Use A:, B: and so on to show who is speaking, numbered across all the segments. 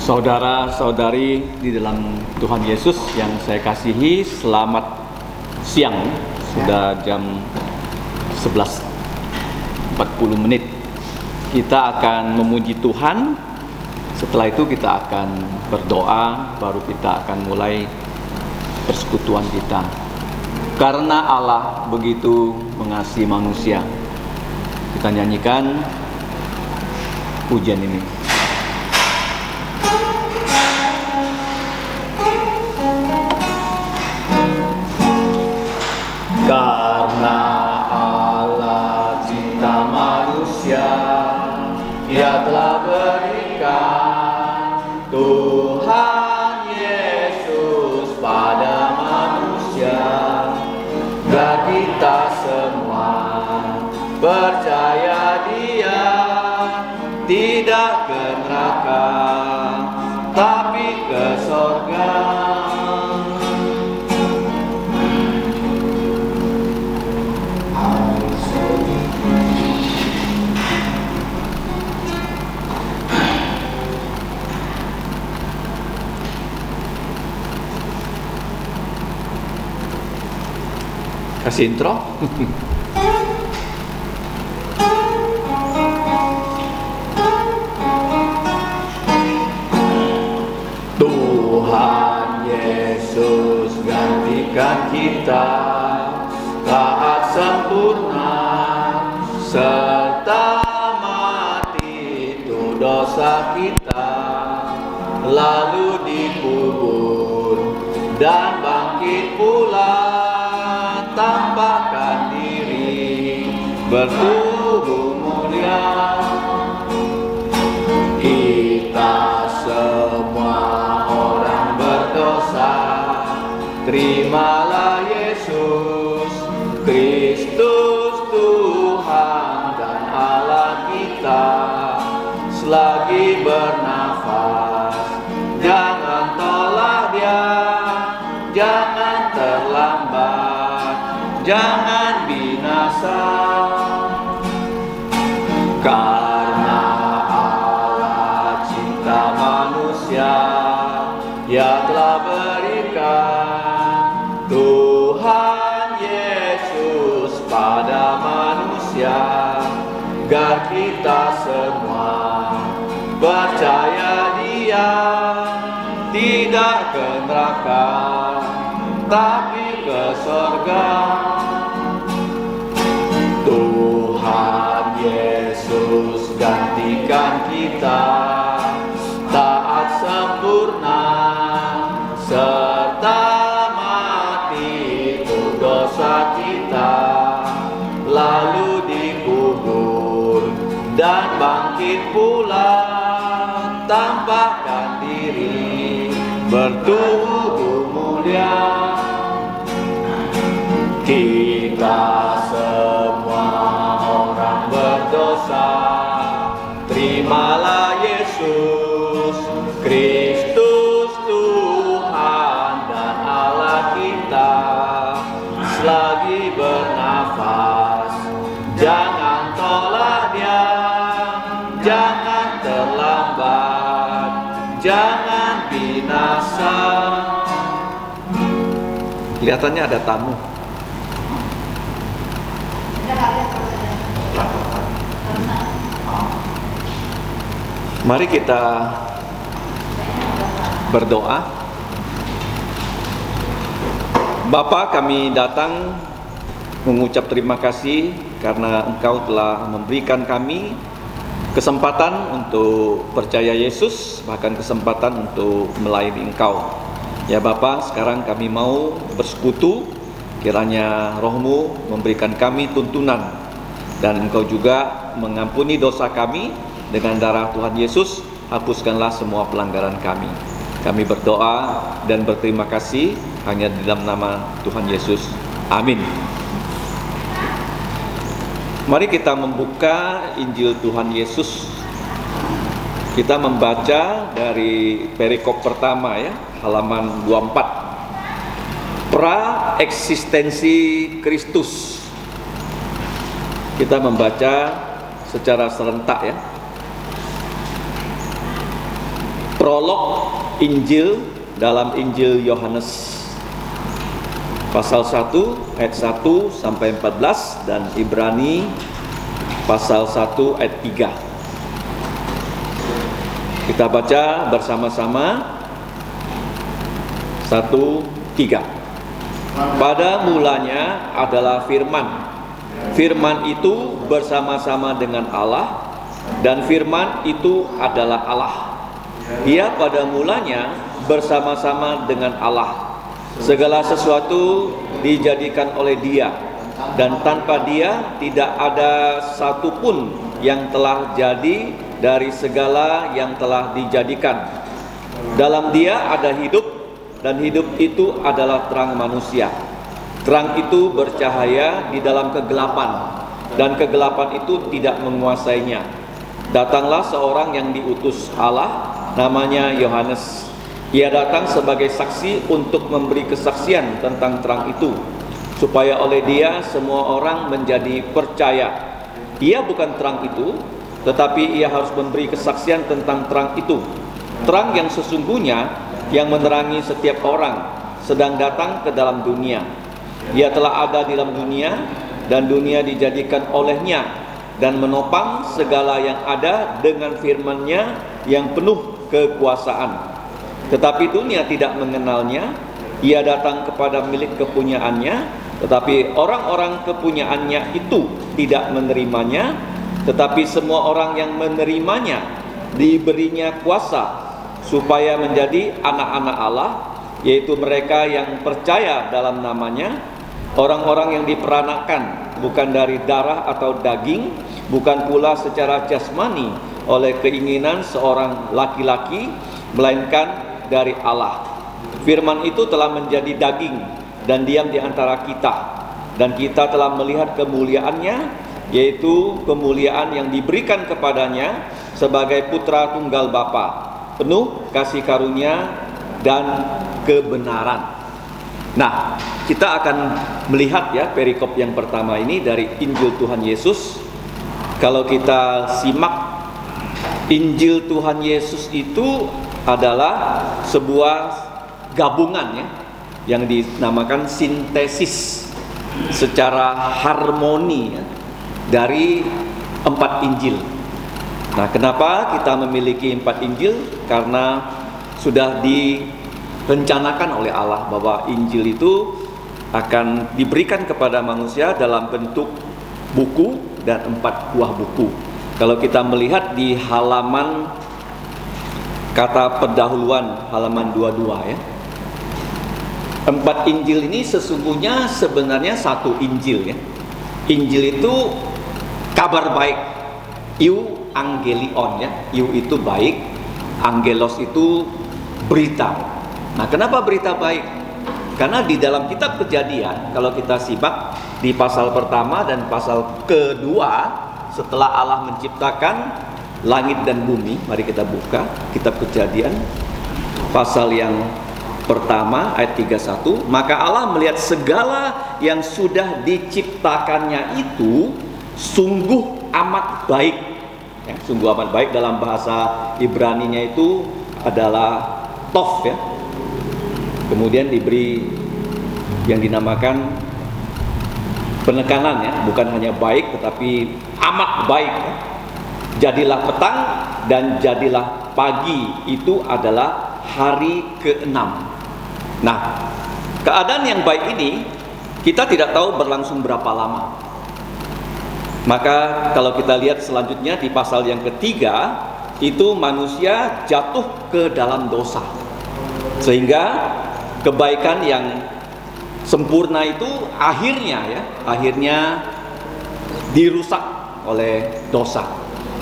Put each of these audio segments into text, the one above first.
A: Saudara-saudari di dalam Tuhan Yesus yang saya kasihi, selamat siang. Sudah jam 11.40. Kita akan memuji Tuhan. Setelah itu kita akan berdoa, baru kita akan mulai persekutuan kita. Karena Allah begitu mengasihi manusia. Kita nyanyikan pujian ini. Karena Allah cinta manusia, Ia telah berikan Tuhan Yesus pada manusia, agar kita semua percaya Dia tidak ke neraka, tapi ke sorga. Kasih intro. Tuhan Yesus gantikan kita taat sempurna, serta mati itu dosa kita, lalu dikubur dan bangkit pula, tampakkan diri bertubuh mulia. Kita semua orang berdosa, terimalah Yesus Kristus Tuhan dan Allah kita. Selagi bernafas, jangan tolak Dia, jangan terlambat, jangan binasa. Karena Allah cinta manusia, Ia telah berikan Tuhan Yesus pada manusia, agar kita semua percaya Dia tidak ke neraka, tapi ke sorga. Tuhan Yesus gantikan kita taat sempurna, serta mati itu dosa kita, lalu dikubur dan bangkit pula, tampakkan diri bertubuh mulia. Kita semua orang berdosa, terimalah Yesus Kristus Tuhan dan Allah kita. Selagi bernafas, jangan tolak Dia, jangan terlambat, jangan binasa. Kelihatannya ada tamu. Mari kita berdoa. Bapa, kami datang mengucap terima kasih karena Engkau telah memberikan kami kesempatan untuk percaya Yesus, bahkan kesempatan untuk melayani Engkau. Ya Bapa, sekarang kami mau bersekutu, kiranya Roh-Mu memberikan kami tuntunan, dan Engkau juga mengampuni dosa kami. Dengan darah Tuhan Yesus, hapuskanlah semua pelanggaran kami. Kami berdoa dan berterima kasih hanya di dalam nama Tuhan Yesus. Amin. Mari kita membuka Injil Tuhan Yesus. Kita membaca dari perikop pertama ya, halaman 24. Pra-eksistensi Kristus. Kita membaca secara serentak ya. prolog Injil dalam Injil Yohanes pasal 1 ayat 1 sampai 14 dan Ibrani pasal 1 ayat 3. Kita baca bersama-sama. 1, 3. Pada mulanya adalah firman. Firman itu bersama-sama dengan Allah, dan firman itu adalah Allah. Dia pada mulanya bersama-sama dengan Allah. Segala sesuatu dijadikan oleh Dia, dan tanpa Dia tidak ada satupun yang telah jadi dari segala yang telah dijadikan. Dalam Dia ada hidup, dan hidup itu adalah terang manusia. Terang itu bercahaya di dalam kegelapan, dan kegelapan itu tidak menguasainya. Datanglah seorang yang diutus Allah, namanya Yohanes. Ia datang sebagai saksi untuk memberi kesaksian tentang terang itu, supaya oleh dia semua orang menjadi percaya. Ia bukan terang itu, tetapi ia harus memberi kesaksian tentang terang itu. Terang yang sesungguhnya yang menerangi setiap orang sedang datang ke dalam dunia. Ia telah ada di dalam dunia, dan dunia dijadikan olehnya, dan menopang segala yang ada dengan firman-Nya yang penuh kekuasaan. Tetapi dunia tidak mengenalnya. Ia datang kepada milik kepunyaannya, tetapi orang-orang kepunyaannya itu tidak menerimanya. Tetapi semua orang yang menerimanya diberinya kuasa supaya menjadi anak-anak Allah, yaitu mereka yang percaya dalam namanya, orang-orang yang diperanakan bukan dari darah atau daging, bukan pula secara jasmani oleh keinginan seorang laki-laki, melainkan dari Allah. Firman itu telah menjadi daging dan diam di antara kita, dan kita telah melihat kemuliaannya, yaitu kemuliaan yang diberikan kepadanya sebagai putra tunggal Bapa, penuh kasih karunia dan kebenaran. Nah, kita akan melihat ya perikop yang pertama ini dari Injil Tuhan Yesus. Kalau kita simak, Injil Tuhan Yesus itu adalah sebuah gabungan ya, yang dinamakan sintesis secara harmoni ya, dari 4 Injil. Nah, kenapa kita memiliki 4 Injil? Karena sudah direncanakan oleh Allah bahwa Injil itu akan diberikan kepada manusia dalam bentuk buku dan 4 buah buku. Kalau kita melihat di halaman kata pendahuluan, halaman 22 ya, 4 Injil ini sesungguhnya sebenarnya satu Injil ya. Injil itu kabar baik, Angelion ya, itu baik, angelos itu berita. Nah, kenapa berita baik? Karena di dalam kitab Kejadian, kalau kita simak di pasal pertama dan pasal kedua setelah Allah menciptakan langit dan bumi, mari kita buka kitab Kejadian pasal yang pertama ayat 31. Maka Allah melihat segala yang sudah diciptakannya itu sungguh amat baik. Ya, sungguh amat baik dalam bahasa Ibraninya itu adalah tov ya. Kemudian diberi yang dinamakan penekanan ya, bukan hanya baik tetapi amat baik ya. Jadilah petang dan jadilah pagi, itu adalah hari ke-6. Nah, keadaan yang baik ini kita tidak tahu berlangsung berapa lama. Maka kalau kita lihat selanjutnya di pasal yang ketiga, itu manusia jatuh ke dalam dosa, sehingga kebaikan yang sempurna itu akhirnya dirusak oleh dosa.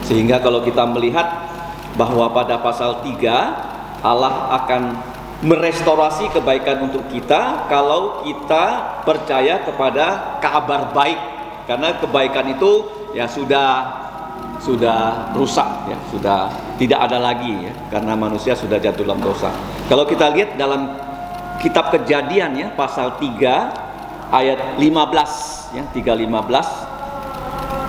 A: Sehingga kalau kita melihat bahwa pada pasal 3 Allah akan merestorasi kebaikan untuk kita kalau kita percaya kepada kabar baik. Karena kebaikan itu ya sudah rusak ya, sudah tidak ada lagi ya, karena manusia sudah jatuh dalam dosa. Kalau kita lihat dalam kitab Kejadian ya, pasal 3 ayat 15 ya, 3:15.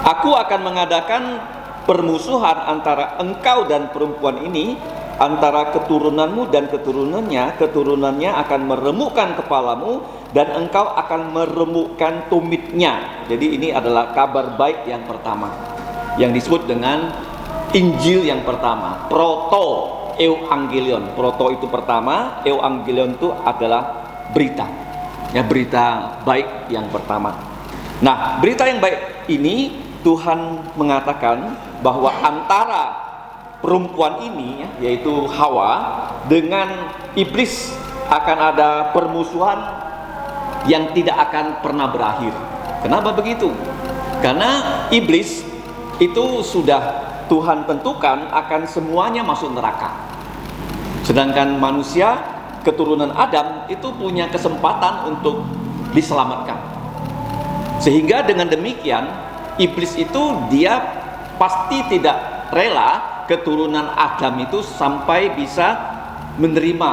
A: Aku akan mengadakan permusuhan antara engkau dan perempuan ini, antara keturunanmu dan keturunannya akan meremukkan kepalamu dan engkau akan meremukkan tumitnya. Jadi ini adalah kabar baik yang pertama, yang disebut dengan Injil yang pertama, proto euangelion. Proto itu pertama, euangelion itu adalah berita, ya, berita baik yang pertama. Nah, berita yang baik ini Tuhan mengatakan bahwa antara perempuan ini, yaitu Hawa, dengan iblis akan ada permusuhan yang tidak akan pernah berakhir. Kenapa begitu? Karena iblis itu sudah Tuhan tentukan akan semuanya masuk neraka. Sedangkan manusia, keturunan Adam, itu punya kesempatan untuk diselamatkan. Sehingga dengan demikian, iblis itu dia pasti tidak rela keturunan Adam itu sampai bisa menerima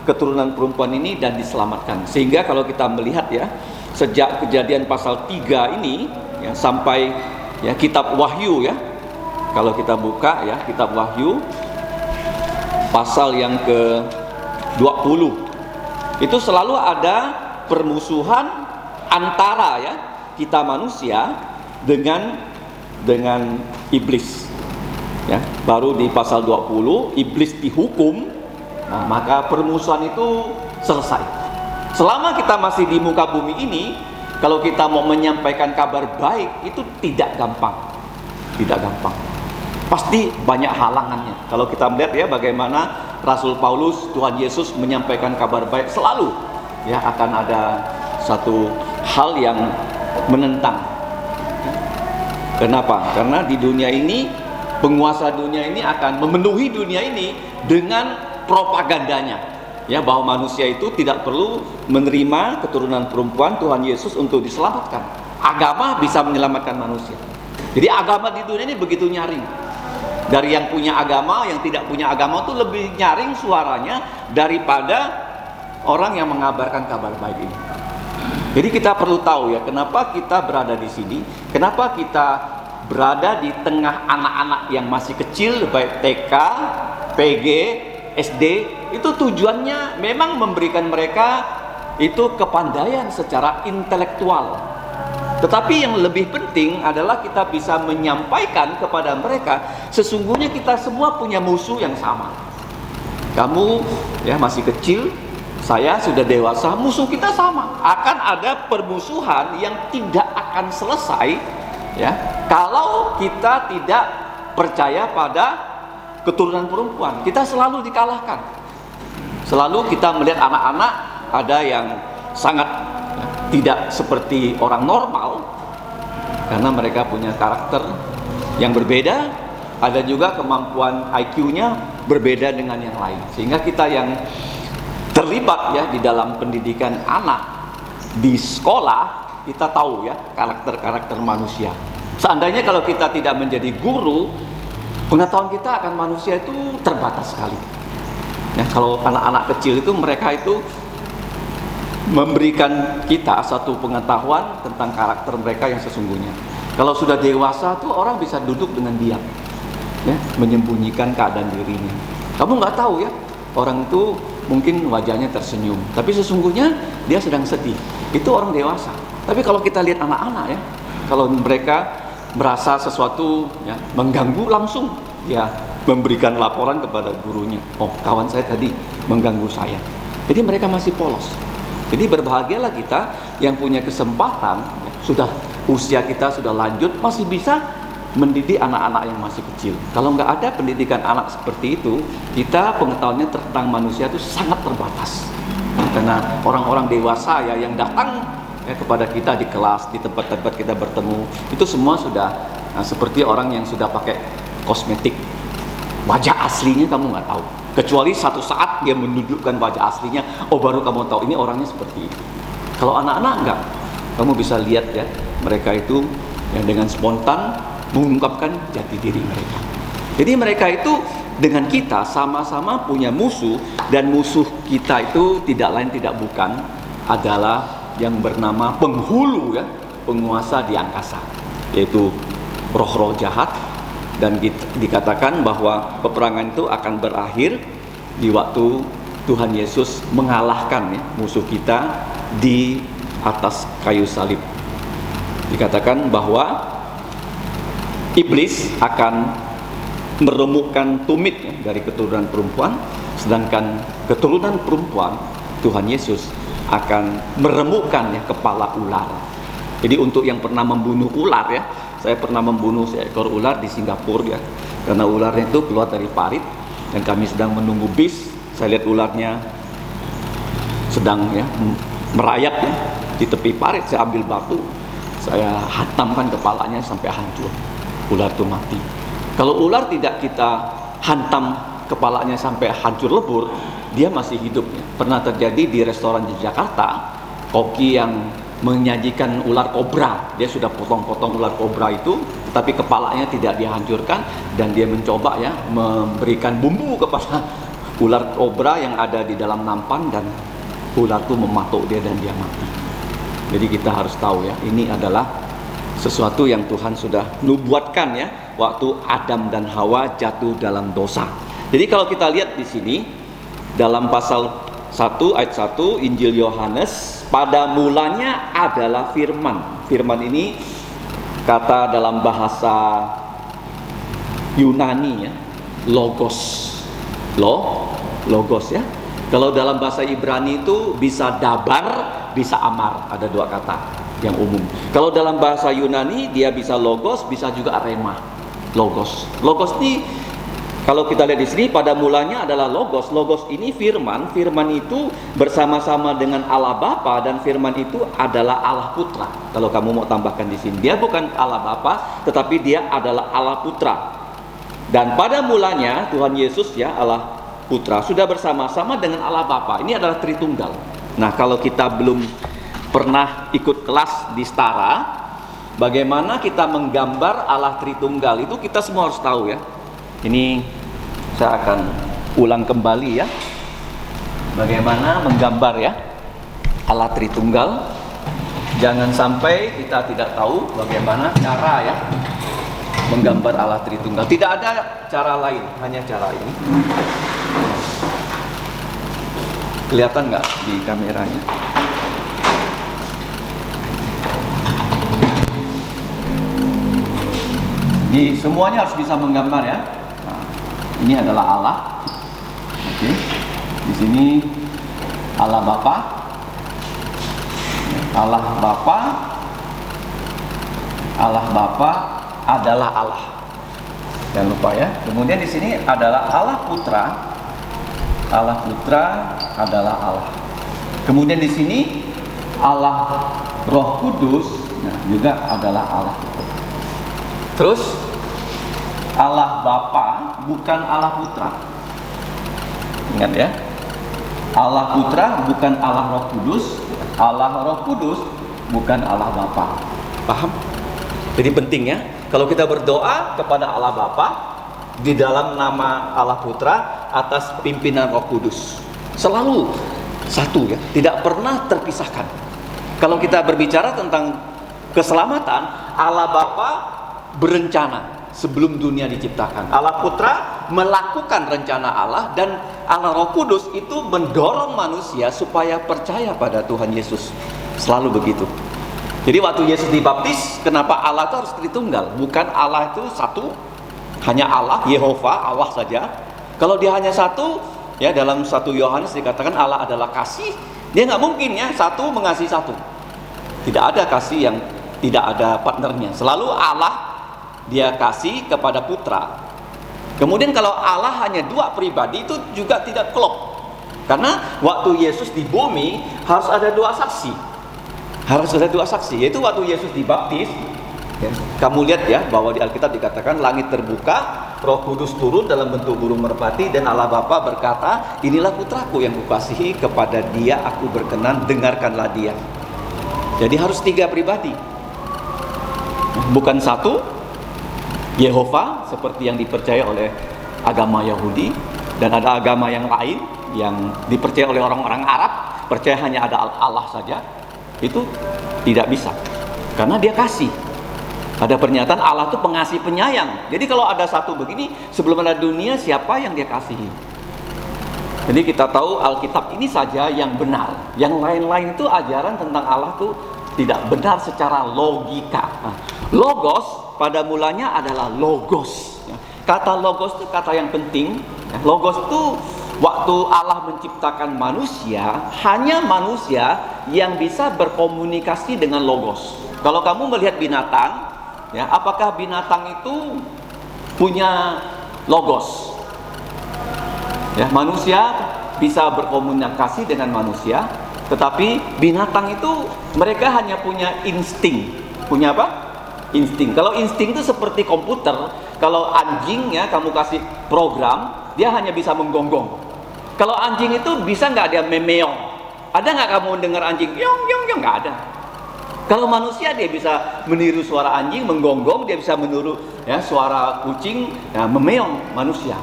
A: keturunan perempuan ini dan diselamatkan. Sehingga kalau kita melihat, ya, sejak Kejadian pasal 3 ini, ya, sampai, ya, kitab Wahyu, ya, kalau kita buka, ya, kitab Wahyu pasal yang ke-20, itu selalu ada permusuhan antara, ya, kita manusia dengan iblis. Ya, baru di pasal 20 iblis dihukum, nah, maka permusuhan itu selesai. Selama kita masih di muka bumi ini, kalau kita mau menyampaikan kabar baik itu tidak gampang. Tidak gampang. Pasti banyak halangannya. Kalau kita melihat, ya, bagaimana Rasul Paulus, Tuhan Yesus menyampaikan kabar baik, selalu, ya, akan ada satu hal yang menentang. Kenapa? Karena di dunia ini, penguasa dunia ini akan memenuhi dunia ini dengan propagandanya, ya, bahwa manusia itu tidak perlu menerima keturunan perempuan Tuhan Yesus untuk diselamatkan. Agama bisa menyelamatkan manusia. Jadi agama di dunia ini begitu nyaring. Dari yang punya agama, yang tidak punya agama itu lebih nyaring suaranya daripada orang yang mengabarkan kabar baik ini. Jadi kita perlu tahu, ya, kenapa kita berada di sini, kenapa kita berada di tengah anak-anak yang masih kecil, baik TK, PG, SD. Itu tujuannya memang memberikan mereka itu kepandaian secara intelektual. Tetapi yang lebih penting adalah kita bisa menyampaikan kepada mereka, sesungguhnya kita semua punya musuh yang sama. Kamu, ya, masih kecil, saya sudah dewasa, musuh kita sama. Akan ada permusuhan yang tidak akan selesai, ya, kalau kita tidak percaya pada keturunan perempuan. Kita selalu dikalahkan. Selalu kita melihat anak-anak ada yang sangat, ya, tidak seperti orang normal karena mereka punya karakter yang berbeda. Ada juga kemampuan IQ-nya berbeda dengan yang lain. Sehingga kita yang terlibat, ya, di dalam pendidikan anak di sekolah, kita tahu, ya, karakter-karakter manusia. Seandainya kalau kita tidak menjadi guru, pengetahuan kita akan manusia itu terbatas sekali. Ya, kalau anak-anak kecil itu, mereka itu memberikan kita satu pengetahuan tentang karakter mereka yang sesungguhnya. Kalau sudah dewasa tuh orang bisa duduk dengan diam, ya, menyembunyikan keadaan dirinya. Kamu nggak tahu, ya, orang itu mungkin wajahnya tersenyum, tapi sesungguhnya dia sedang sedih. Itu orang dewasa. Tapi kalau kita lihat anak-anak, ya, kalau mereka merasa sesuatu, ya, mengganggu, langsung ya memberikan laporan kepada gurunya. Oh, kawan saya tadi mengganggu saya. Jadi mereka masih polos. Jadi berbahagialah kita yang punya kesempatan, ya, sudah usia kita sudah lanjut, masih bisa mendidik anak-anak yang masih kecil. Kalau nggak ada pendidikan anak seperti itu, kita pengetahuannya tentang manusia itu sangat terbatas. Karena orang-orang dewasa, ya, yang datang, ya, kepada kita di kelas, di tempat-tempat kita bertemu, itu semua sudah seperti orang yang sudah pakai kosmetik. Wajah aslinya kamu nggak tahu, kecuali satu saat dia menunjukkan wajah aslinya, oh baru kamu tahu ini orangnya seperti itu. Kalau anak-anak enggak, kamu bisa lihat, ya, mereka itu yang dengan spontan mengungkapkan jati diri mereka. Jadi mereka itu dengan kita sama-sama punya musuh, dan musuh kita itu tidak lain tidak bukan adalah yang bernama penghulu, ya, penguasa di angkasa, yaitu roh-roh jahat Dan dikatakan bahwa peperangan itu akan berakhir di waktu Tuhan Yesus mengalahkan musuh kita di atas kayu salib. Dikatakan bahwa iblis akan meremukkan tumit dari keturunan perempuan, sedangkan keturunan perempuan Tuhan Yesus akan meremukkan kepala ular. Jadi untuk yang pernah membunuh ular saya pernah membunuh seekor ular di Singapura karena ularnya itu keluar dari parit dan kami sedang menunggu bis. Saya lihat ularnya sedang merayap di tepi parit. Saya ambil batu, saya hantamkan kepalanya sampai hancur. Ular itu mati. Kalau ular tidak kita hantam kepalanya sampai hancur lebur, dia masih hidup. Pernah terjadi di restoran di Jakarta, koki yang menyajikan ular kobra. Dia sudah potong-potong ular kobra itu, tapi kepalanya tidak dihancurkan, dan dia mencoba memberikan bumbu kepada ular kobra yang ada di dalam nampan, dan ular itu mematuk dia dan dia mati. Jadi kita harus tahu ini adalah sesuatu yang Tuhan sudah nubuatkan waktu Adam dan Hawa jatuh dalam dosa. Jadi kalau kita lihat di sini dalam pasal 1 ayat 1 Injil Yohanes, pada mulanya adalah firman. Firman ini kata dalam bahasa Yunani logos. Logos Kalau dalam bahasa Ibrani itu bisa dabar, bisa amar, ada dua kata yang umum. Kalau dalam bahasa Yunani dia bisa logos, bisa juga rema. Logos ini kalau kita lihat di sini pada mulanya adalah logos. Logos ini firman. Firman itu bersama-sama dengan Allah Bapa, dan firman itu adalah Allah Putra. Kalau kamu mau tambahkan di sini, dia bukan Allah Bapa, tetapi dia adalah Allah Putra. Dan pada mulanya Tuhan Yesus Allah Putra sudah bersama-sama dengan Allah Bapa. Ini adalah Tritunggal. Nah, kalau kita belum pernah ikut kelas di Setara, bagaimana kita menggambar Allah Tritunggal itu kita semua harus tahu Ini saya akan ulang kembali bagaimana menggambar Allah Tritunggal. Jangan sampai kita tidak tahu bagaimana cara menggambar Allah Tritunggal. Tidak ada cara lain, hanya cara ini. Kelihatan nggak di kameranya? Jadi semuanya harus bisa menggambar Ini adalah Allah. Oke. Di sini Allah Bapa. Allah Bapa. Allah Bapa adalah Allah. Jangan lupa Kemudian di sini adalah Allah Putra. Allah Putra adalah Allah. Kemudian di sini Allah Roh Kudus juga adalah Allah. Terus Allah Bapa bukan Allah Putra. Ingat Allah Putra bukan Allah Roh Kudus. Allah Roh Kudus bukan Allah Bapa. Paham? Jadi penting kalau kita berdoa kepada Allah Bapa di dalam nama Allah Putra atas pimpinan Roh Kudus, selalu satu tidak pernah terpisahkan. Kalau kita berbicara tentang keselamatan, Allah Bapa berencana sebelum dunia diciptakan. Allah Putra melakukan rencana Allah, dan Allah Roh Kudus itu mendorong manusia supaya percaya pada Tuhan Yesus. Selalu begitu. Jadi waktu Yesus dibaptis, kenapa Allah itu harus Tritunggal? Bukan Allah itu satu, hanya Allah, Yehova, Allah saja. Kalau dia hanya satu, dalam 1 Yohanes dikatakan Allah adalah kasih. Dia nggak mungkin satu mengasihi satu. Tidak ada kasih yang tidak ada partnernya. Selalu Allah dia kasih kepada Putra. Kemudian kalau Allah hanya dua pribadi, itu juga tidak klop. Karena waktu Yesus di bumi harus ada dua saksi. Harus ada dua saksi, yaitu waktu Yesus dibaptis. Kamu lihat bahwa di Alkitab dikatakan langit terbuka, Roh Kudus turun dalam bentuk burung merpati, dan Allah Bapa berkata, inilah putraku yang kukasihi, kepada dia aku berkenan, dengarkanlah dia. Jadi harus tiga pribadi, bukan satu. Yehova seperti yang dipercaya oleh agama Yahudi, dan ada agama yang lain yang dipercaya oleh orang-orang Arab, percaya hanya ada Allah saja. Itu tidak bisa, karena dia kasih. Ada pernyataan Allah itu pengasih penyayang. Jadi kalau ada satu begini, sebelum ada dunia siapa yang dia kasihi? Jadi kita tahu Alkitab ini saja yang benar. Yang lain-lain itu ajaran tentang Allah itu tidak benar secara logika. Nah, logos pada mulanya adalah logos. Kata logos itu kata yang penting. Logos itu waktu Allah menciptakan manusia, hanya manusia yang bisa berkomunikasi dengan logos. Kalau kamu melihat binatang, ya, apakah binatang itu punya logos? Ya, manusia bisa berkomunikasi dengan manusia, tetapi binatang itu mereka hanya punya insting. Punya apa? Insting. Kalau insting itu seperti komputer. Kalau anjing, ya, kamu kasih program, dia hanya bisa menggonggong. Kalau anjing itu bisa nggak dia memeong? Ada nggak kamu dengar anjing yong yong yong? Nggak ada. Kalau manusia dia bisa meniru suara anjing menggonggong, dia bisa meniru, ya, suara kucing, ya, memeong manusia.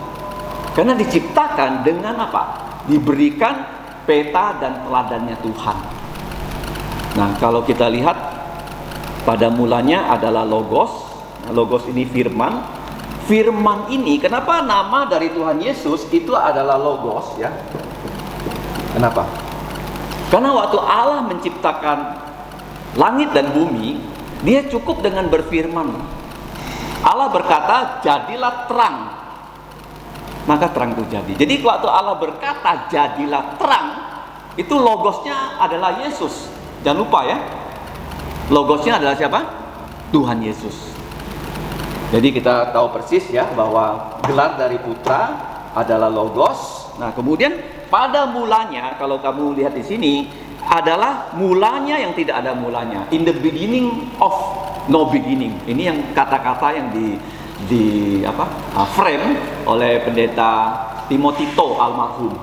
A: Karena diciptakan dengan apa? Diberikan peta dan teladannya Tuhan. Nah, kalau kita lihat pada mulanya adalah logos. Nah, logos ini firman. Firman ini, kenapa nama dari Tuhan Yesus itu adalah logos, ya? Kenapa? Karena waktu Allah menciptakan langit dan bumi, dia cukup dengan berfirman. Allah berkata, jadilah terang. Maka terang itu jadi. Jadi waktu Allah berkata, jadilah terang, itu logosnya adalah Yesus. Jangan lupa, ya. Logosnya adalah siapa? Tuhan Yesus. Jadi kita tahu persis, ya, bahwa gelar dari Putra adalah logos. Nah, kemudian pada mulanya, kalau kamu lihat di sini, adalah mulanya yang tidak ada mulanya. In the beginning of no beginning. Ini yang kata-kata yang frame oleh pendeta Timotito almarhum.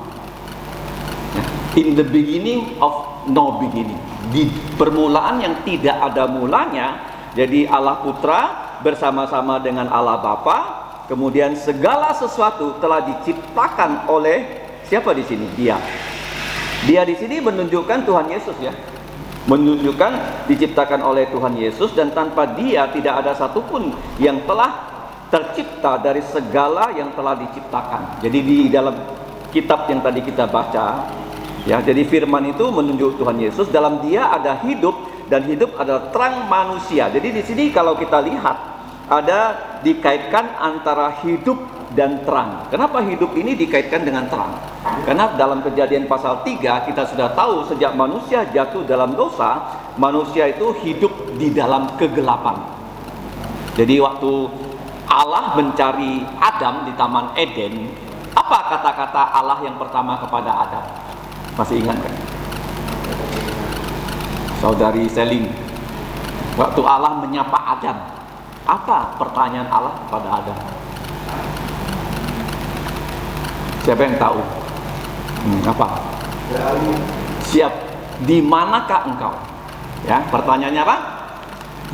A: In the beginning of no beginning. Di permulaan yang tidak ada mulanya. Jadi Allah Putra bersama-sama dengan Allah Bapa, kemudian segala sesuatu telah diciptakan oleh siapa di sini? Dia. Dia di sini menunjukkan Tuhan Yesus, ya. Menunjukkan diciptakan oleh Tuhan Yesus, dan tanpa Dia tidak ada satupun yang telah tercipta dari segala yang telah diciptakan. Jadi di dalam kitab yang tadi kita baca, ya, jadi firman itu menunjuk Tuhan Yesus, dalam Dia ada hidup, dan hidup adalah terang manusia. Jadi di sini kalau kita lihat ada dikaitkan antara hidup dan terang. Kenapa hidup ini dikaitkan dengan terang? Karena dalam Kejadian pasal 3 kita sudah tahu sejak manusia jatuh dalam dosa, manusia itu hidup di dalam kegelapan. Jadi waktu Allah mencari Adam di Taman Eden, apa kata-kata Allah yang pertama kepada Adam? Masih ingat kan? Saudari Selin, waktu Allah menyapa Adam, apa pertanyaan Allah kepada Adam? Siapa yang tahu? Apa? Siap. Di manakah engkau? Ya, pertanyaannya apa?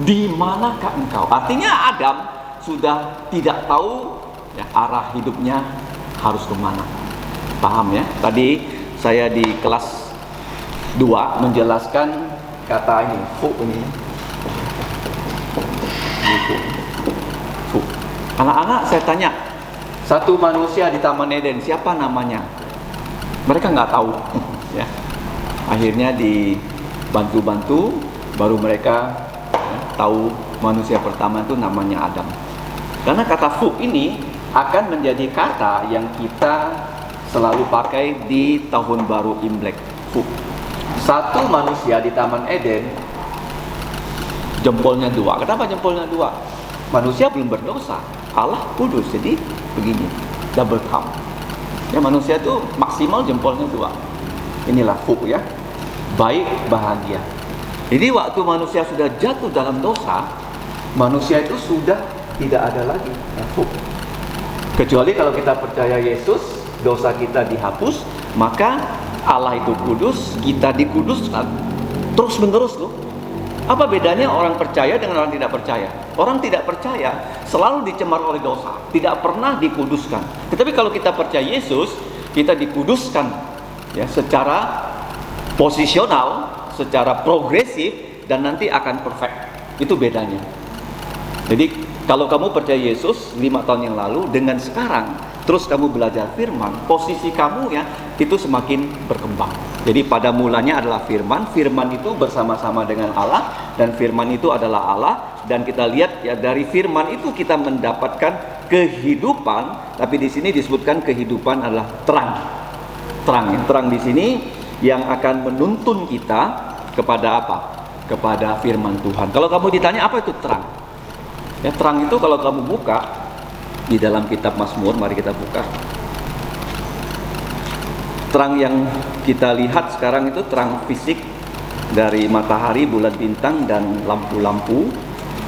A: Di manakah engkau? Artinya Adam sudah tidak tahu, ya, arah hidupnya harus kemana. Paham, ya? Tadi saya di kelas 2 menjelaskan kata ini, Anak-anak saya tanya, satu manusia di Taman Eden, siapa namanya? Mereka nggak tahu, ya. Akhirnya dibantu-bantu, baru mereka, ya, tahu manusia pertama itu namanya Adam. Karena kata fu ini akan menjadi kata yang kita selalu pakai di tahun baru Imlek. Fu. Satu manusia di Taman Eden, jempolnya 2. Kenapa jempolnya 2? Manusia belum berdosa, Allah kudus, jadi begini, double count. Ya, manusia itu maksimal jempolnya 2. Inilah fu, ya, baik, bahagia. Jadi waktu manusia sudah jatuh dalam dosa, manusia itu sudah tidak ada lagi, ya, fu. Kecuali kalau kita percaya Yesus, dosa kita dihapus, maka Allah itu kudus, kita dikuduskan terus menerus loh. Apa bedanya orang percaya dengan orang tidak percaya? Orang tidak percaya selalu dicemar oleh dosa, tidak pernah dikuduskan. Tetapi kalau kita percaya Yesus, kita dikuduskan, ya, secara posisional, secara progresif, dan nanti akan perfect. Itu bedanya. Jadi kalau kamu percaya Yesus 5 tahun yang lalu dengan sekarang, terus kamu belajar firman, posisi kamu ya itu semakin berkembang. Jadi pada mulanya adalah firman, firman itu bersama-sama dengan Allah, dan firman itu adalah Allah. Dan kita lihat ya, dari firman itu kita mendapatkan kehidupan. Tapi di sini disebutkan kehidupan adalah terang. Terang ya, terang di sini yang akan menuntun kita kepada apa? Kepada firman Tuhan. Kalau kamu ditanya apa itu terang? Ya, terang itu kalau kamu buka di dalam kitab Mazmur, mari kita buka. Terang yang kita lihat sekarang itu terang fisik dari matahari, bulan, bintang, dan lampu-lampu.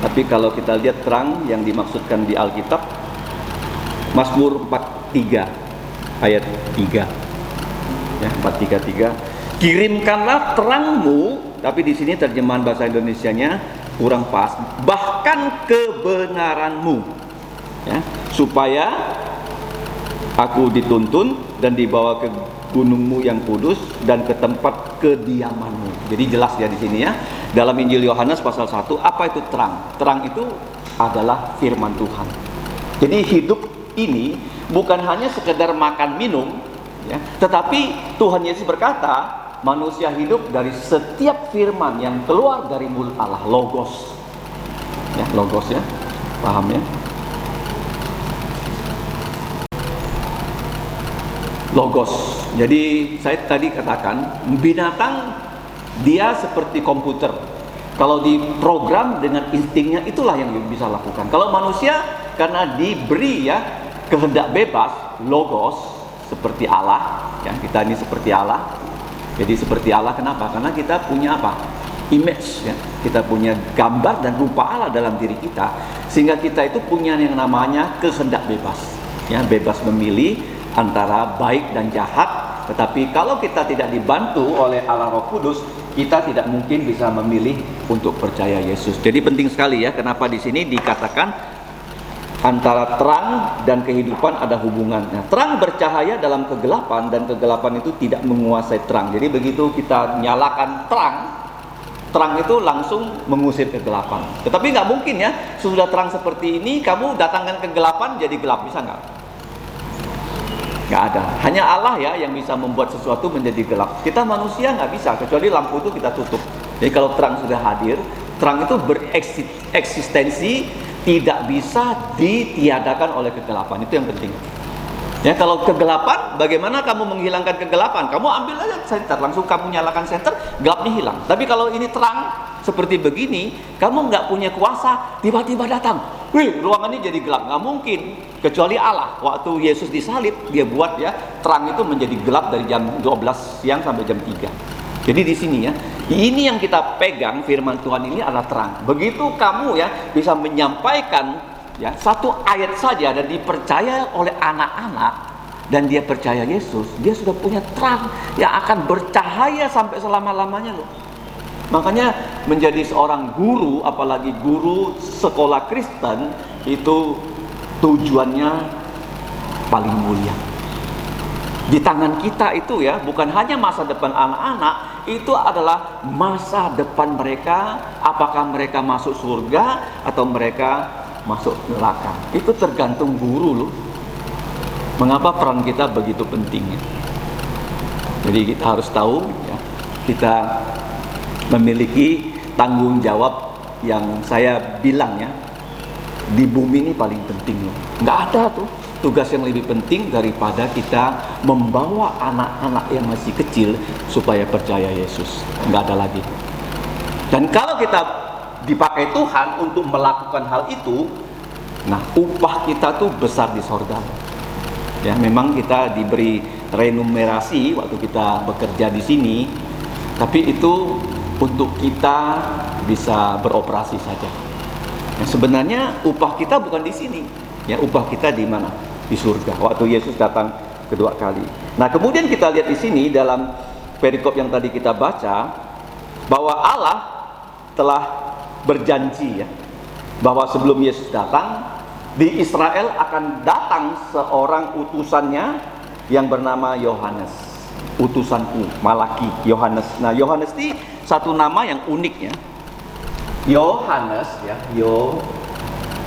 A: Tapi kalau kita lihat terang yang dimaksudkan di Alkitab, Mazmur 43 ayat 3. Ya, 433. Kirimkanlah terangmu, tapi di sini terjemahan bahasa Indonesianya kurang pas, bahkan kebenaranmu, ya, supaya aku dituntun dan dibawa ke gunungmu yang kudus dan ke tempat kediamanmu. Jadi jelas ya di sini ya, dalam Injil Yohanes pasal 1, apa itu terang? Terang itu adalah firman Tuhan. Jadi hidup ini bukan hanya sekedar makan minum, ya, tetapi Tuhan Yesus berkata, manusia hidup dari setiap firman yang keluar dari mulut Allah, logos. Ya, logos ya. Paham ya? Logos. Jadi saya tadi katakan, binatang dia seperti komputer. Kalau diprogram dengan instingnya, itulah yang bisa lakukan. Kalau manusia karena diberi ya kehendak bebas, logos, seperti Allah, ya, kita ini seperti Allah. Jadi seperti Allah, kenapa? Karena kita punya apa? Image, ya. Kita punya gambar dan rupa Allah dalam diri kita, sehingga kita itu punya yang namanya kehendak bebas, ya, bebas memilih antara baik dan jahat. Tetapi kalau kita tidak dibantu oleh Allah Roh Kudus, kita tidak mungkin bisa memilih untuk percaya Yesus. Jadi penting sekali ya, kenapa di sini dikatakan antara terang dan kehidupan ada hubungannya. Terang bercahaya dalam kegelapan, dan kegelapan itu tidak menguasai terang. Jadi begitu kita nyalakan terang, terang itu langsung mengusir kegelapan. Tetapi nggak mungkin ya, sudah terang seperti ini, kamu datangkan kegelapan jadi gelap, bisa nggak? Nggak ada. Hanya Allah ya yang bisa membuat sesuatu menjadi gelap. Kita manusia nggak bisa, kecuali lampu itu kita tutup. Jadi kalau terang sudah hadir, terang itu bereksistensi, tidak bisa ditiadakan oleh kegelapan. Itu yang penting. Ya, kalau kegelapan, bagaimana kamu menghilangkan kegelapan? Kamu ambil aja senter, langsung kamu nyalakan senter, gelapnya hilang. Tapi kalau ini terang seperti begini, kamu nggak punya kuasa, tiba-tiba datang, wih, ruangan ini jadi gelap. Nggak mungkin, kecuali Allah. Waktu Yesus disalib, dia buat ya terang itu menjadi gelap dari jam 12 siang sampai jam 3. Jadi di sini ya, ini yang kita pegang, firman Tuhan ini adalah terang. Begitu kamu ya bisa menyampaikan ya satu ayat saja dan dipercaya oleh anak-anak, dan dia percaya Yesus, dia sudah punya terang yang akan bercahaya sampai selama-lamanya loh. Makanya menjadi seorang guru, apalagi guru sekolah Kristen, itu tujuannya paling mulia. Di tangan kita itu ya, bukan hanya masa depan anak-anak, itu adalah masa depan mereka. Apakah mereka masuk surga atau mereka masuk neraka, itu tergantung guru loh. Mengapa peran kita begitu penting ya? Jadi kita harus tahu ya, kita memiliki tanggung jawab yang saya bilang ya, di bumi ini paling penting loh. Nggak ada tuh tugas yang lebih penting daripada kita membawa anak-anak yang masih kecil supaya percaya Yesus. Nggak ada lagi. Dan kalau kita dipakai Tuhan untuk melakukan hal itu, nah upah kita tuh besar di sorga. Ya, memang kita diberi remunerasi waktu kita bekerja di sini, tapi itu untuk kita bisa beroperasi saja. Nah, sebenarnya upah kita bukan di sini. Ya, upah kita di mana? Di surga. Waktu Yesus datang kedua kali. Nah, kemudian kita lihat di sini dalam perikop yang tadi kita baca, bahwa Allah telah berjanji ya, bahwa sebelum Yesus datang, di Israel akan datang seorang utusannya yang bernama Yohanes. Utusanku, Malaki, Yohanes. Nah, Yohanes ini satu nama yang unik ya. Yohanes ya,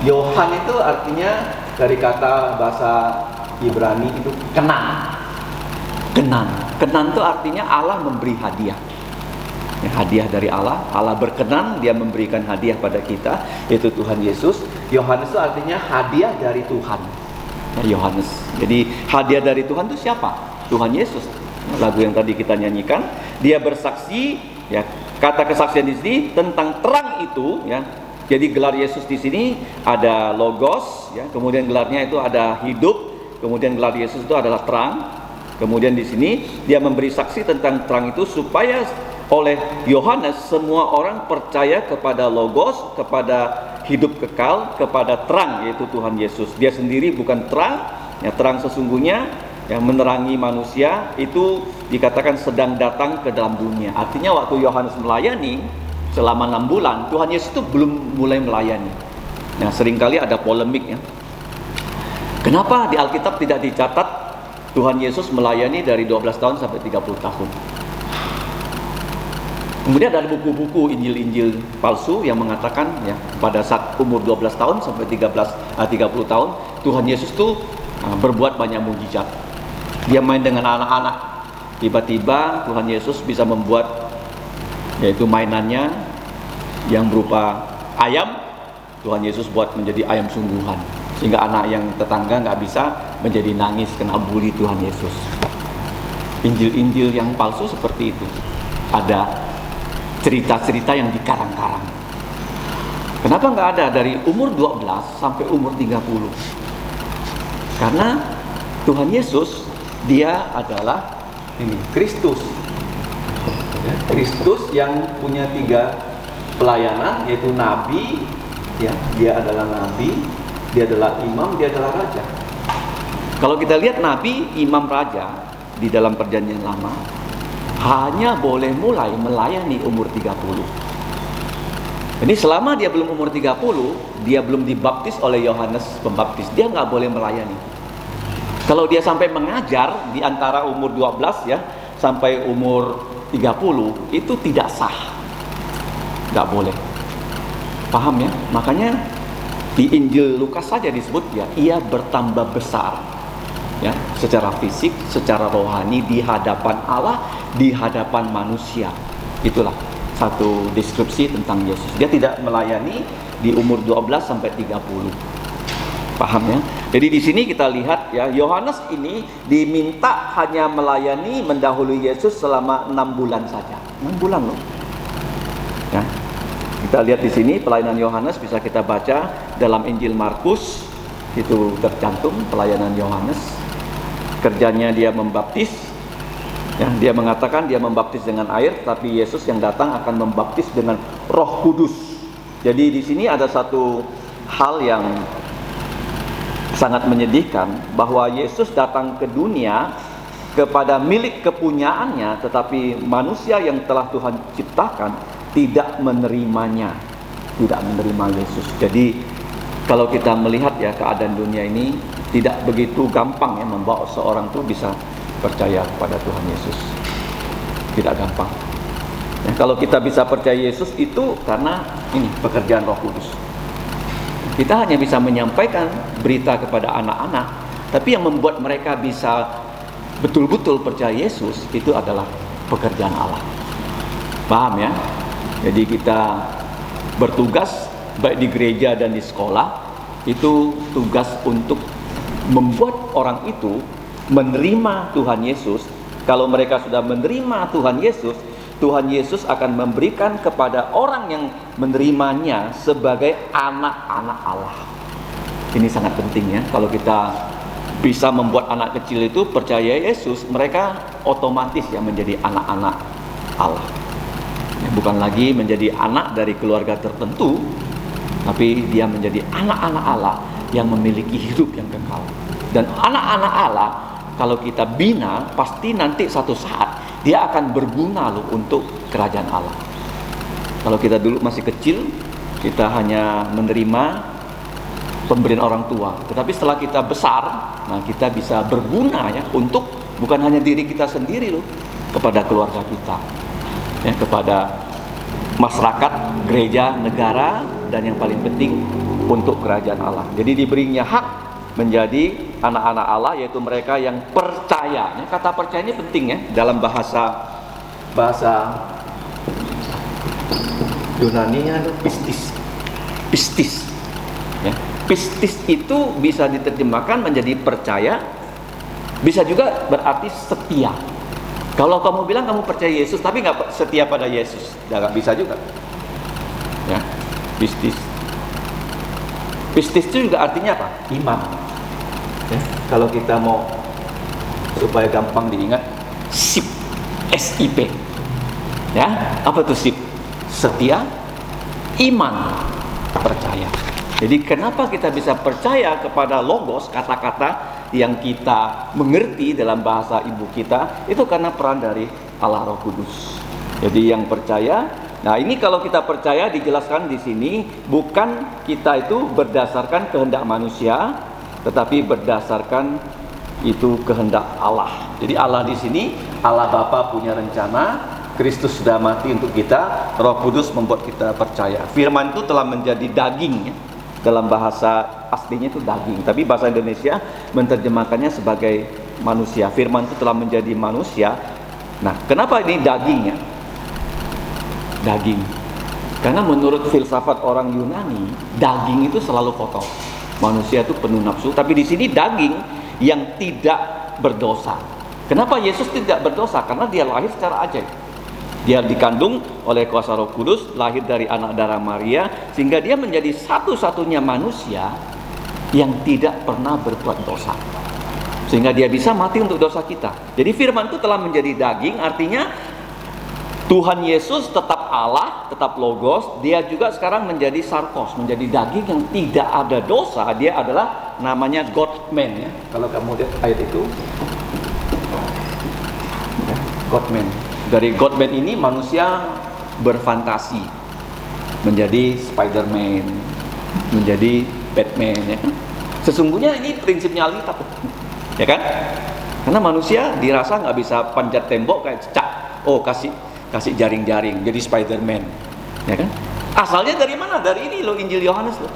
A: Yohan itu artinya dari kata bahasa Ibrani itu kenan. Kenan itu artinya Allah memberi hadiah. Ya, hadiah dari Allah. Allah berkenan, dia memberikan hadiah pada kita, yaitu Tuhan Yesus. Yohanes itu artinya hadiah dari Tuhan. Ya, Yohanes. Jadi hadiah dari Tuhan itu siapa? Tuhan Yesus. Lagu yang tadi kita nyanyikan, dia bersaksi, ya, kata kesaksian di sini tentang terang itu, ya. Jadi gelar Yesus di sini ada logos, ya. Kemudian gelarnya itu ada hidup, kemudian gelar Yesus itu adalah terang. Kemudian di sini dia memberi saksi tentang terang itu supaya oleh Yohanes semua orang percaya kepada logos, kepada hidup kekal, kepada terang, yaitu Tuhan Yesus. Dia sendiri bukan terang, ya, terang sesungguhnya yang menerangi manusia itu dikatakan sedang datang ke dalam dunia. Artinya waktu Yohanes melayani selama 6 bulan, Tuhan Yesus itu belum mulai melayani. Nah, seringkali ada polemik, ya. Kenapa di Alkitab tidak dicatat Tuhan Yesus melayani dari 12 tahun sampai 30 tahun? Kemudian ada buku-buku Injil-Injil palsu yang mengatakan, ya, pada saat umur 12 tahun sampai 30 tahun Tuhan Yesus itu berbuat banyak mukjizat. Dia main dengan anak-anak. Tiba-tiba Tuhan Yesus bisa membuat, yaitu mainannya yang berupa ayam, Tuhan Yesus buat menjadi ayam sungguhan, sehingga anak yang tetangga nggak bisa menjadi nangis kena bully Tuhan Yesus. Injil-Injil yang palsu seperti itu. Ada cerita-cerita yang dikarang-karang. Kenapa nggak ada dari umur 12 sampai umur 30? Karena Tuhan Yesus, dia adalah ini Kristus. Kristus yang punya 3 pelayanan, yaitu nabi, ya, dia adalah nabi, dia adalah imam, dia adalah raja. Kalau kita lihat nabi, imam, raja di dalam perjanjian lama hanya boleh mulai melayani umur 30. Jadi selama dia belum umur 30, dia belum dibaptis oleh Yohanes Pembaptis, dia nggak boleh melayani. Kalau dia sampai mengajar di antara umur 12, ya, sampai umur 30, itu tidak sah, nggak boleh. Paham, ya? Makanya di Injil Lukas saja disebut, ya, ia bertambah besar, ya, secara fisik, secara rohani di hadapan Allah, di hadapan manusia. Itulah satu deskripsi tentang Yesus. Dia tidak melayani di umur 12 sampai 30. Paham, ya? Jadi di sini kita lihat, ya, Yohanes ini diminta hanya melayani mendahului Yesus selama 6 bulan saja. 6 bulan loh. Ya. Kita lihat di sini pelayanan Yohanes, bisa kita baca dalam Injil Markus, itu tercantum pelayanan Yohanes. Kerjanya dia membaptis, ya, dia mengatakan dia membaptis dengan air, tapi Yesus yang datang akan membaptis dengan Roh Kudus. Jadi di sini ada satu hal yang sangat menyedihkan, bahwa Yesus datang ke dunia kepada milik kepunyaannya, tetapi manusia yang telah Tuhan ciptakan tidak menerimanya, tidak menerima Yesus. Jadi kalau kita melihat, ya, keadaan dunia ini tidak begitu gampang, ya, membawa seorang tuh bisa percaya kepada Tuhan Yesus. Tidak gampang. Ya, kalau kita bisa percaya Yesus itu karena ini pekerjaan Roh Kudus. Kita hanya bisa menyampaikan berita kepada anak-anak, tapi yang membuat mereka bisa betul-betul percaya Yesus itu adalah pekerjaan Allah. Paham, ya? Jadi kita bertugas baik di gereja dan di sekolah, itu tugas untuk membuat orang itu menerima Tuhan Yesus. Kalau mereka sudah menerima Tuhan Yesus, Tuhan Yesus akan memberikan kepada orang yang menerimanya sebagai anak-anak Allah. Ini sangat penting, ya. Kalau kita bisa membuat anak kecil itu percaya Yesus, mereka otomatis, ya, menjadi anak-anak Allah. Ya, bukan lagi menjadi anak dari keluarga tertentu, tapi dia menjadi anak-anak Allah yang memiliki hidup yang kekal. Dan anak-anak Allah, kalau kita bina, pasti nanti satu saat dia akan berguna loh untuk kerajaan Allah. Kalau kita dulu masih kecil, kita hanya menerima pemberian orang tua. Tetapi setelah kita besar, nah, kita bisa berguna, ya, untuk bukan hanya diri kita sendiri loh, kepada keluarga kita, ya, kepada masyarakat, gereja, negara, dan yang paling penting untuk kerajaan Allah. Jadi diberinya hak menjadi anak-anak Allah, yaitu mereka yang percaya. Kata percaya ini penting ya, dalam bahasa Yunani-nya ada pistis. Ya. Pistis itu bisa diterjemahkan menjadi percaya, bisa juga berarti setia. Kalau kamu bilang kamu percaya Yesus tapi nggak setia pada Yesus, nggak bisa juga. Ya, pistis. Pistis itu juga artinya apa? Iman. Ya, kalau kita mau supaya gampang diingat, SIP, SIP. Ya, apa itu SIP? Setia, iman, percaya. Jadi kenapa kita bisa percaya kepada logos, kata-kata yang kita mengerti dalam bahasa ibu kita, itu karena peran dari Allah Roh Kudus. Jadi yang percaya, nah ini kalau kita percaya dijelaskan di sini, bukan kita itu berdasarkan kehendak manusia, tetapi berdasarkan itu kehendak Allah. Jadi Allah di sini, Allah Bapa punya rencana, Kristus sudah mati untuk kita, Roh Kudus membuat kita percaya. Firman itu telah menjadi daging ya. Dalam bahasa aslinya itu daging, tapi bahasa Indonesia menerjemahkannya sebagai manusia. Firman itu telah menjadi manusia. Nah, kenapa ini dagingnya? Daging. Karena menurut filsafat orang Yunani, daging itu selalu kotor. Manusia itu penuh nafsu, tapi di sini daging yang tidak berdosa. Kenapa Yesus tidak berdosa? Karena dia lahir secara ajaib. Dia dikandung oleh kuasa Roh Kudus, lahir dari anak darah Maria, sehingga dia menjadi satu-satunya manusia yang tidak pernah berbuat dosa. Sehingga dia bisa mati untuk dosa kita. Jadi firman itu telah menjadi daging, artinya Tuhan Yesus tetap Allah, tetap logos. Dia juga sekarang menjadi sarkos, menjadi daging yang tidak ada dosa. Dia adalah namanya God-man ya. Kalau kamu lihat ayat itu, God-man. Dari God-man ini manusia berfantasi menjadi Spider-Man, menjadi Batman ya. Sesungguhnya ini prinsipnya Alkitab ya kan? Karena manusia dirasa nggak bisa panjat tembok kayak cecak, oh kasih jaring-jaring jadi Spider-Man ya kan? Asalnya dari mana? Dari ini loh, Injil Yohanes loh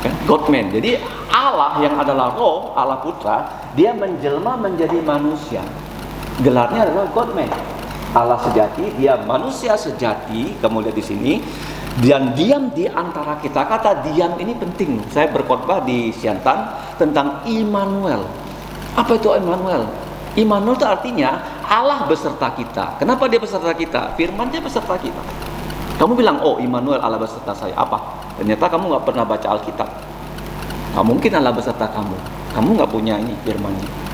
A: ya kan? God-man. Jadi Allah yang adalah Roh, Allah Putra, dia menjelma menjadi manusia. Gelarnya adalah God-man, Allah sejati, dia manusia sejati. Kamu lihat di sini, dan diam di antara kita. Kata diam ini penting. Saya berkhotbah di Siantan tentang Immanuel. Apa itu Immanuel? Immanuel itu artinya Allah beserta kita. Kenapa dia beserta kita? Firman-Nya beserta kita. Kamu bilang, oh Immanuel, Allah beserta saya. Apa? Ternyata kamu nggak pernah baca Alkitab. Nggak mungkin Allah beserta kamu. Kamu nggak punya ini firman-Nya.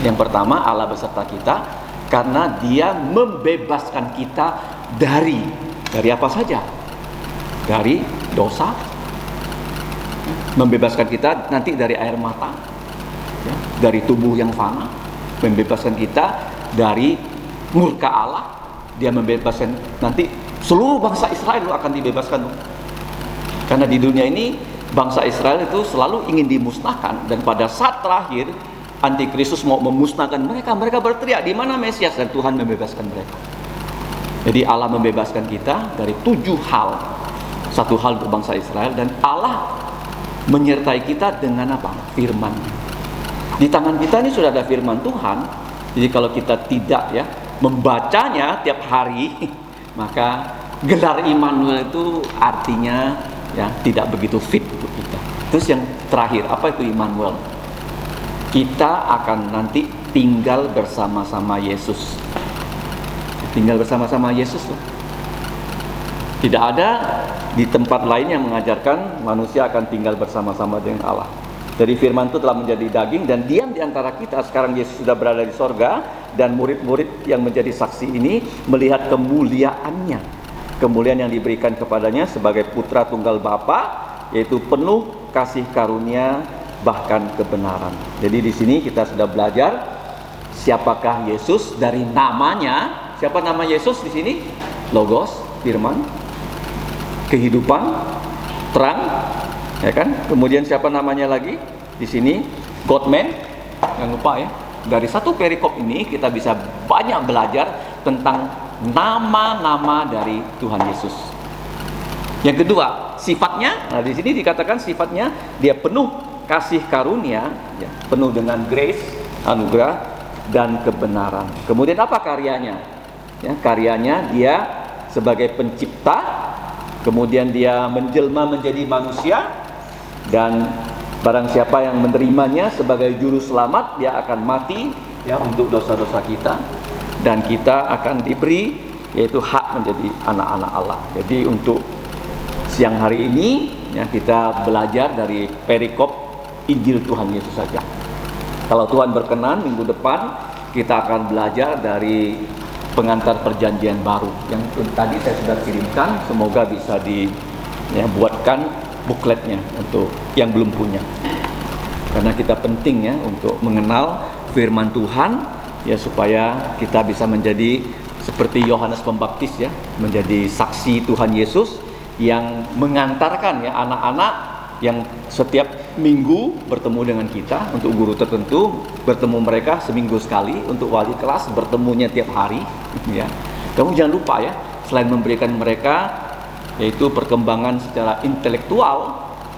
A: Yang pertama, Allah beserta kita karena dia membebaskan kita dari apa saja? Dari dosa, membebaskan kita nanti dari air mata ya, dari tubuh yang fana, membebaskan kita dari murka Allah. Dia membebaskan nanti seluruh bangsa Israel akan dibebaskan. Karena di dunia ini bangsa Israel itu selalu ingin dimusnahkan, dan pada saat terakhir Antikristus mau memusnahkan mereka. Mereka berteriak, di mana Mesias? Dan Tuhan membebaskan mereka. Jadi Allah membebaskan kita dari 7 hal. 1 hal untuk bangsa Israel, dan Allah menyertai kita dengan apa? Firman. Di tangan kita ini sudah ada firman Tuhan. Jadi kalau kita tidak ya membacanya tiap hari, maka gelar Immanuel itu artinya ya tidak begitu fit untuk kita. Terus yang terakhir, apa itu Immanuel? Kita akan nanti tinggal bersama-sama Yesus. Tinggal bersama-sama Yesus loh. Tidak ada di tempat lain yang mengajarkan manusia akan tinggal bersama-sama dengan Allah. Jadi firman itu telah menjadi daging dan diam di antara kita. Sekarang Yesus sudah berada di sorga, dan murid-murid yang menjadi saksi ini melihat kemuliaannya. Kemuliaan yang diberikan kepadanya sebagai putra tunggal Bapa, yaitu penuh kasih karunia bahkan kebenaran. Jadi di sini kita sudah belajar siapakah Yesus dari namanya. Siapa nama Yesus di sini? Logos, firman, kehidupan, terang, ya kan? Kemudian siapa namanya lagi? Di sini God-man. Jangan lupa ya. Dari satu perikop ini kita bisa banyak belajar tentang nama-nama dari Tuhan Yesus. Yang kedua, sifatnya. Nah, di sini dikatakan sifatnya dia penuh kasih karunia, ya, penuh dengan grace, anugerah dan kebenaran. Kemudian apa karyanya? Ya, karyanya dia sebagai pencipta, kemudian dia menjelma menjadi manusia, dan barang siapa yang menerimanya sebagai juru selamat, dia akan mati, ya, untuk dosa-dosa kita, dan kita akan diberi yaitu hak menjadi anak-anak Allah. Jadi untuk siang hari ini, ya, kita belajar dari perikop Injil Tuhan Yesus saja. Kalau Tuhan berkenan, minggu depan kita akan belajar dari pengantar perjanjian baru yang tadi saya sudah kirimkan. Semoga bisa buatkan bukletnya untuk yang belum punya, karena kita penting, ya, untuk mengenal firman Tuhan, ya, supaya kita bisa menjadi seperti Yohanes Pembaptis, ya, menjadi saksi Tuhan Yesus yang mengantarkan, ya, anak-anak yang setiap minggu bertemu dengan kita. Untuk guru tertentu bertemu mereka seminggu sekali, untuk wali kelas bertemunya tiap hari, ya. Kamu jangan lupa, ya, selain memberikan mereka yaitu perkembangan secara intelektual,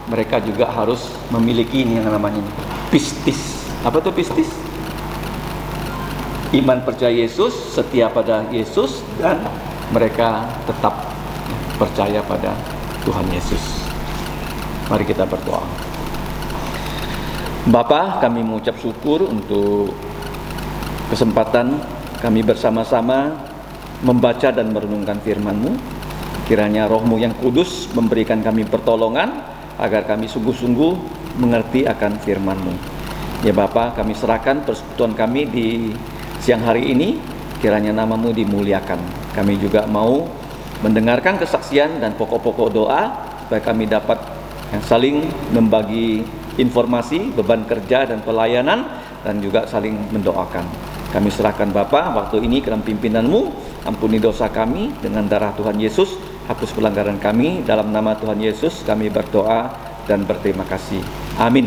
A: mereka juga harus memiliki ini yang namanya pistis. Apa itu pistis? Iman percaya Yesus, setia pada Yesus, dan mereka tetap percaya pada Tuhan Yesus. Mari kita berdoa. Bapa, kami mengucap syukur untuk kesempatan kami bersama-sama membaca dan merenungkan firman-Mu. Kiranya Roh-Mu yang kudus memberikan kami pertolongan agar kami sungguh-sungguh mengerti akan firman-Mu. Ya Bapa, kami serahkan persekutuan kami di siang hari ini, kiranya nama-Mu dimuliakan. Kami juga mau mendengarkan kesaksian dan pokok-pokok doa, supaya kami dapat saling membagi informasi, beban kerja dan pelayanan, dan juga saling mendoakan. Kami serahkan Bapa waktu ini ke dalam pimpinan-Mu. Ampuni dosa kami dengan darah Tuhan Yesus, hapus pelanggaran kami. Dalam nama Tuhan Yesus kami berdoa dan berterima kasih. Amin.